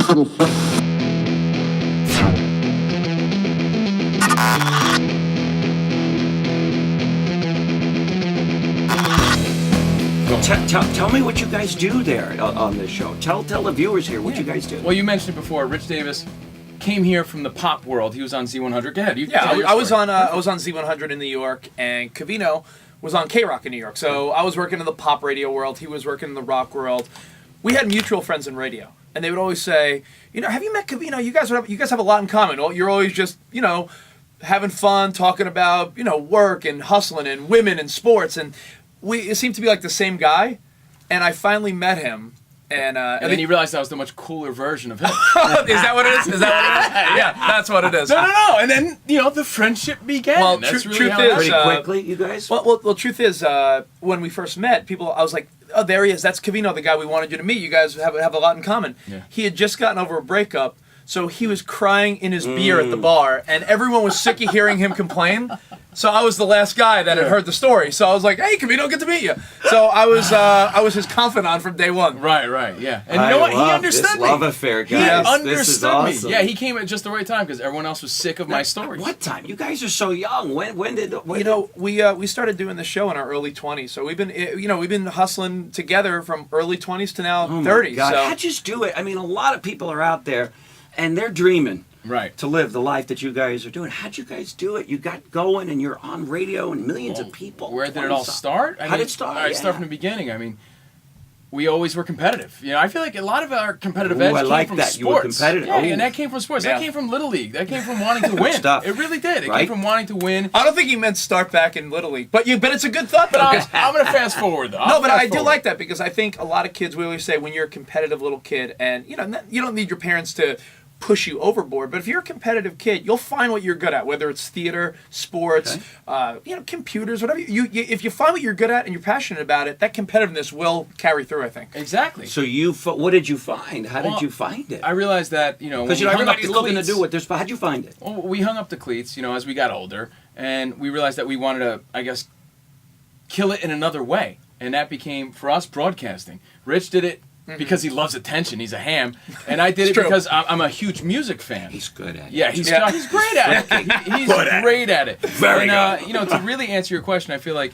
Tell me what you guys do there on this show. Tell the viewers here what you guys do. Well, you mentioned it before. Rich Davis came here from the pop world. He was on Z100. Go ahead. I was on Z100 in New York, and Covino was on K-Rock in New York. So I was working in the pop radio world. He was working in the rock world. We had mutual friends in radio, and they would always say, have you met Covino? You guys have a lot in common. Well, you're always just, having fun, talking about, work and hustling and women and sports, and it seemed to be like the same guy. And I finally met him. And then you realized I was the much cooler version of him. Is that what it is? Yeah, that's what it is. No. And then, the friendship began. Well, that's truth really is, pretty quickly, you guys? Well, truth is, when we first met, I was like, oh, there he is. That's Covino, the guy we wanted you to meet. You guys have a lot in common. Yeah. He had just gotten over a breakup, so he was crying in his beer at the bar, and everyone was sick of hearing him complain. So I was the last guy that had heard the story. So I was like, "Hey, Covino, good to meet you." So I was his confidant from day one. Right, yeah. And you know what? He understood this me. love affair, guys. He This understood is awesome. me. Yeah, he came at just the right time because everyone else was sick of my stories. What time? You guys are so young. When did? We started doing the show in our early 20s. So we've been hustling together from early 20s to now 30. God. So How'd you do it? I mean, a lot of people are out there, and they're dreaming. Right. To live the life that you guys are doing. How'd you guys do it? You got going and you're on radio and millions of people. Where did it all start? How did it start? All right, start from the beginning. I mean, we always were competitive. I feel like a lot of our competitive edge came from sports. You were competitive. Yeah, and that came from sports. Yeah. That came from Little League. That came from wanting to win. Stuff. It really did. It Right? came from wanting to win. I don't think he meant start back in Little League, but it's a good thought though. I'm going to fast forward though. No, but I do like that because I think a lot of kids, we always say when you're a competitive little kid, and you don't need your parents to push you overboard, but if you're a competitive kid, you'll find what you're good at, whether it's theater, sports, computers, whatever. If you find what you're good at and you're passionate about it, that competitiveness will carry through, I think. Exactly. So what did you find? How did you find it? I realized that, because everybody's looking to do it. How'd you find it? Well, we hung up the cleats, as we got older, and we realized that we wanted to, I guess, kill it in another way. And that became, for us, broadcasting. Rich did it because he loves attention. He's a ham. And I did it because I'm a huge music fan. He's good at it. Yeah, he's great at it. He's great at it. Very good. To really answer your question, I feel like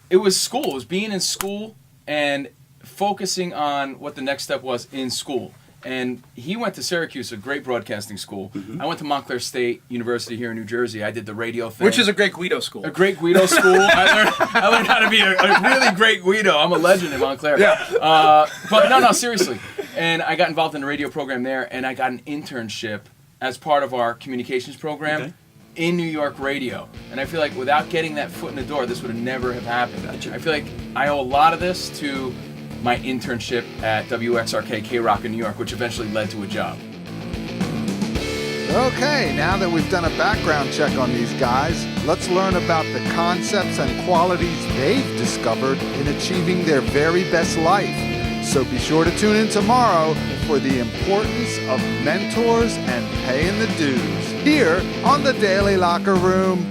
it was school. It was being in school and focusing on what the next step was in school. And he went to Syracuse, a great broadcasting school. Mm-hmm. I went to Montclair State University here in New Jersey. I did the radio thing. Which is a great Guido school. A great Guido school. I learned how to be a really great Guido. I'm a legend in Montclair. Yeah. But no, seriously. And I got involved in a radio program there, and I got an internship as part of our communications program in New York radio. And I feel like without getting that foot in the door, this would have never have happened. I feel like I owe a lot of this to my internship at WXRK K-Rock in New York, which eventually led to a job. Okay, now that we've done a background check on these guys, let's learn about the concepts and qualities they've discovered in achieving their very best life. So be sure to tune in tomorrow for the importance of mentors and paying the dues here on the Daily Locker Room